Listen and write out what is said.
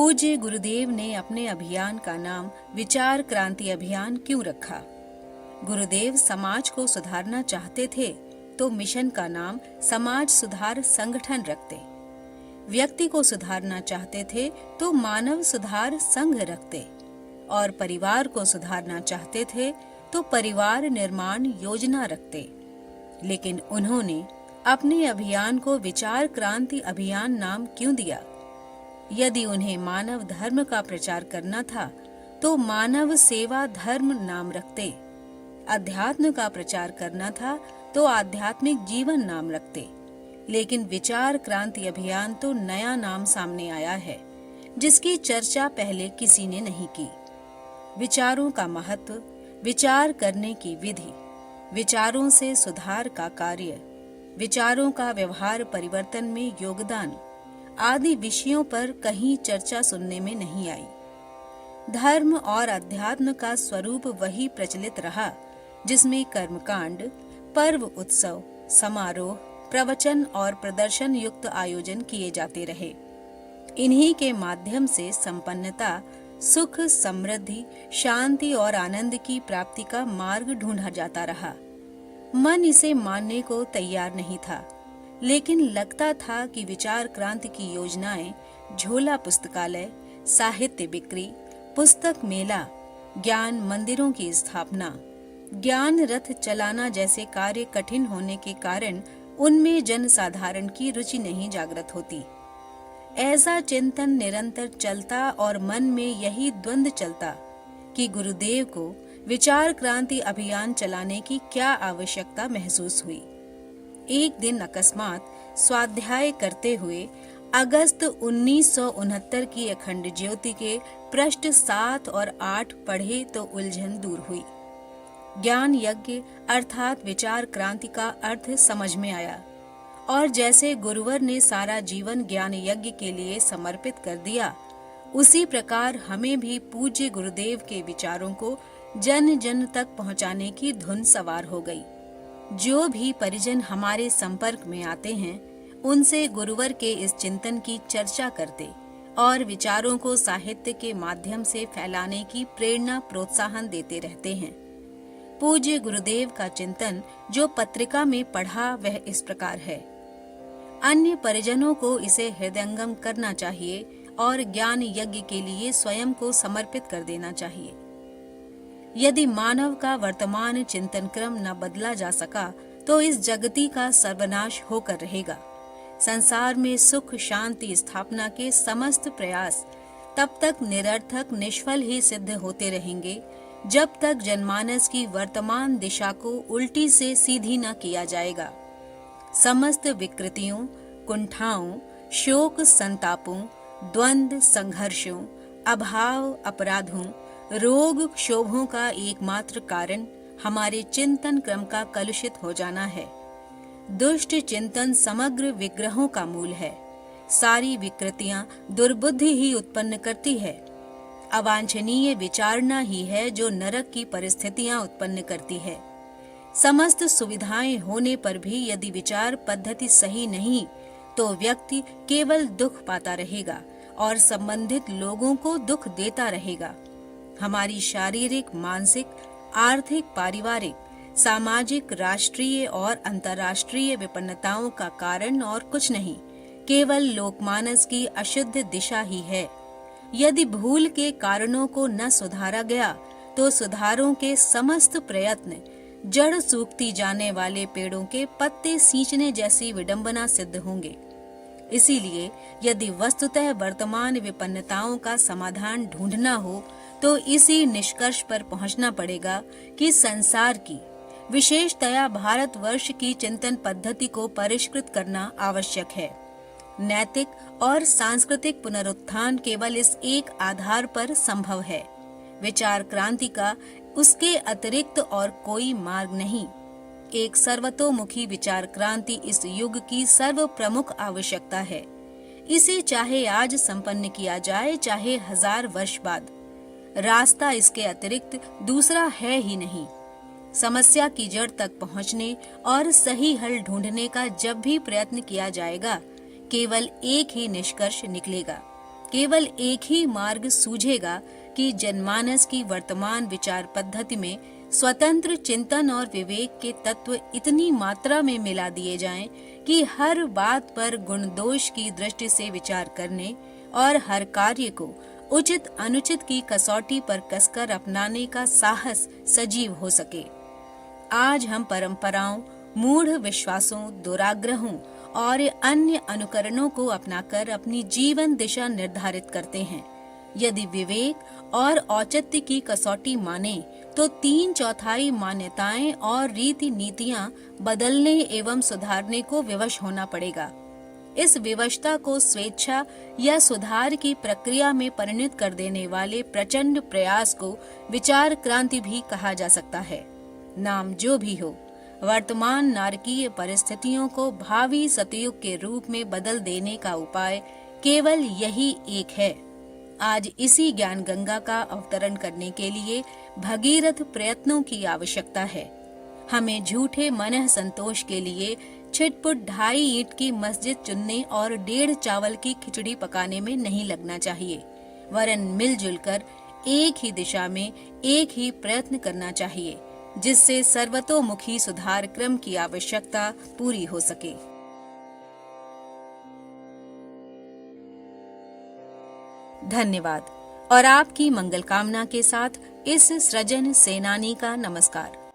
पूज्य गुरुदेव ने अपने अभियान का नाम विचार क्रांति अभियान क्यों रखा? गुरुदेव समाज को सुधारना चाहते थे तो मिशन का नाम समाज सुधार संगठन रखते। व्यक्ति को सुधारना चाहते थे तो मानव सुधार संघ रखते और परिवार को सुधारना चाहते थे तो परिवार निर्माण योजना रखते। लेकिन उन्होंने अपने अभियान को विचार क्रांति अभियान नाम क्यों दिया? यदि उन्हें मानव धर्म का प्रचार करना था तो मानव सेवा धर्म नाम रखते। अध्यात्म का प्रचार करना था तो आध्यात्मिक जीवन नाम रखते। लेकिन विचार क्रांति अभियान तो नया नाम सामने आया है जिसकी चर्चा पहले किसी ने नहीं की। विचारों का महत्व, विचार करने की विधि, विचारों से सुधार का कार्य, विचारों का व्यवहार परिवर्तन में योगदान आदि विषयों पर कहीं चर्चा सुनने में नहीं आई। धर्म और अध्यात्म का स्वरूप वही प्रचलित रहा जिसमें कर्मकांड, पर्व, उत्सव, समारोह, प्रवचन और प्रदर्शन युक्त आयोजन किए जाते रहे। इन्हीं के माध्यम से संपन्नता, सुख, समृद्धि, शांति और आनंद की प्राप्ति का मार्ग ढूंढा जाता रहा। मन इसे मानने को तैयार नहीं था, लेकिन लगता था कि विचार क्रांति की योजनाएं झोला पुस्तकालय, साहित्य बिक्री, पुस्तक मेला, ज्ञान मंदिरों की स्थापना, ज्ञान रथ चलाना जैसे कार्य कठिन होने के कारण उनमें जनसाधारण की रुचि नहीं जागृत होती। ऐसा चिंतन निरंतर चलता और मन में यही द्वंद्व चलता कि गुरुदेव को विचार क्रांति अभियान चलाने की क्या आवश्यकता महसूस हुई। एक दिन अकस्मात स्वाध्याय करते हुए अगस्त 1969 की अखंड ज्योति के पृष्ठ 7 और 8 पढ़े तो उलझन दूर हुई। ज्ञान यज्ञ अर्थात विचार क्रांति का अर्थ समझ में आया और जैसे गुरुवर ने सारा जीवन ज्ञान यज्ञ के लिए समर्पित कर दिया, उसी प्रकार हमें भी पूज्य गुरुदेव के विचारों को जन जन तक पहुंचाने की धुन सवार हो गई। जो भी परिजन हमारे संपर्क में आते हैं उनसे गुरुवर के इस चिंतन की चर्चा करते और विचारों को साहित्य के माध्यम से फैलाने की प्रेरणा प्रोत्साहन देते रहते हैं। पूज्य गुरुदेव का चिंतन जो पत्रिका में पढ़ा वह इस प्रकार है। अन्य परिजनों को इसे हृदयंगम करना चाहिए और ज्ञान यज्ञ के लिए स्वयं को समर्पित कर देना चाहिए। यदि मानव का वर्तमान चिंतन क्रम न बदला जा सका तो इस जगती का सर्वनाश होकर रहेगा। संसार में सुख शांति स्थापना के समस्त प्रयास तब तक निरर्थक निष्फल ही सिद्ध होते रहेंगे जब तक जनमानस की वर्तमान दिशा को उल्टी से सीधी न किया जाएगा। समस्त विकृतियों, कुंठाओं, शोक संतापों, द्वंद्व संघर्षों, अभाव, अपराधों, रोग, क्षोभों का एकमात्र कारण हमारे चिंतन क्रम का कलुषित हो जाना है। दुष्ट चिंतन समग्र विग्रहों का मूल है। सारी विकृतियां दुर्बुद्धि ही उत्पन्न करती है। अवांछनीय विचारना ही है जो नरक की परिस्थितियां उत्पन्न करती है। समस्त सुविधाएं होने पर भी यदि विचार पद्धति सही नहीं तो व्यक्ति केवल दुख पाता रहेगा और संबंधित लोगों को दुख देता रहेगा। हमारी शारीरिक, मानसिक, आर्थिक, पारिवारिक, सामाजिक, राष्ट्रीय और अंतर्राष्ट्रीय विपन्नताओं का कारण और कुछ नहीं, केवल लोकमानस की अशुद्ध दिशा ही है। यदि भूल के कारणों को न सुधारा गया तो सुधारों के समस्त प्रयत्न जड़ सूखती जाने वाले पेड़ों के पत्ते सींचने जैसी विडंबना सिद्ध होंगे। इसीलिए यदि वस्तुतः वर्तमान विपन्नताओं का समाधान ढूंढना हो तो इसी निष्कर्ष पर पहुंचना पड़ेगा कि संसार की, विशेषतया भारतवर्ष की चिंतन पद्धति को परिष्कृत करना आवश्यक है। नैतिक और सांस्कृतिक पुनरुत्थान केवल इस एक आधार पर संभव है। विचार क्रांति का उसके अतिरिक्त और कोई मार्ग नहीं। एक सर्वतोमुखी विचार क्रांति इस युग की सर्व प्रमुख आवश्यकता है। इसे चाहे आज संपन्न किया जाए चाहे 1000 वर्ष बाद, रास्ता इसके अतिरिक्त दूसरा है ही नहीं। समस्या की जड़ तक पहुंचने और सही हल ढूंढने का जब भी प्रयत्न किया जाएगा केवल एक ही निष्कर्ष निकलेगा केवल एक ही मार्ग सूझेगा कि जनमानस की वर्तमान विचार पद्धति में स्वतंत्र चिंतन और विवेक के तत्व इतनी मात्रा में मिला दिए जाएं कि हर बात पर गुण दोष की दृष्टि से विचार करने और हर कार्य को उचित अनुचित की कसौटी पर कसकर अपनाने का साहस सजीव हो सके। आज हम परंपराओं, मूढ़ विश्वासों, दुराग्रहों और अन्य अनुकरणों को अपनाकर अपनी जीवन दिशा निर्धारित करते हैं। यदि विवेक और औचित्य की कसौटी माने तो 3/4 मान्यताएं और रीति नीतियां बदलने एवं सुधारने को विवश होना पड़ेगा। इस विवशता को स्वेच्छा या सुधार की प्रक्रिया में परिणत कर देने वाले प्रचंड प्रयास को विचार क्रांति भी कहा जा सकता है। नाम जो भी हो, वर्तमान नारकीय परिस्थितियों को भावी सतयुग के रूप में बदल देने का उपाय केवल यही एक है। आज इसी ज्ञान गंगा का अवतरण करने के लिए भगीरथ प्रयत्नों की आवश्यकता है। हमें झूठे मनः संतोष के लिए छिटपुट 2.5 ईंट की मस्जिद चुनने और 1.5 चावल की खिचड़ी पकाने में नहीं लगना चाहिए, वरन मिलजुल कर एक ही दिशा में एक ही प्रयत्न करना चाहिए, जिससे सर्वतोमुखी सुधार क्रम की आवश्यकता पूरी हो सके। धन्यवाद और आपकी मंगल कामना के साथ इस सृजन सेनानी का नमस्कार।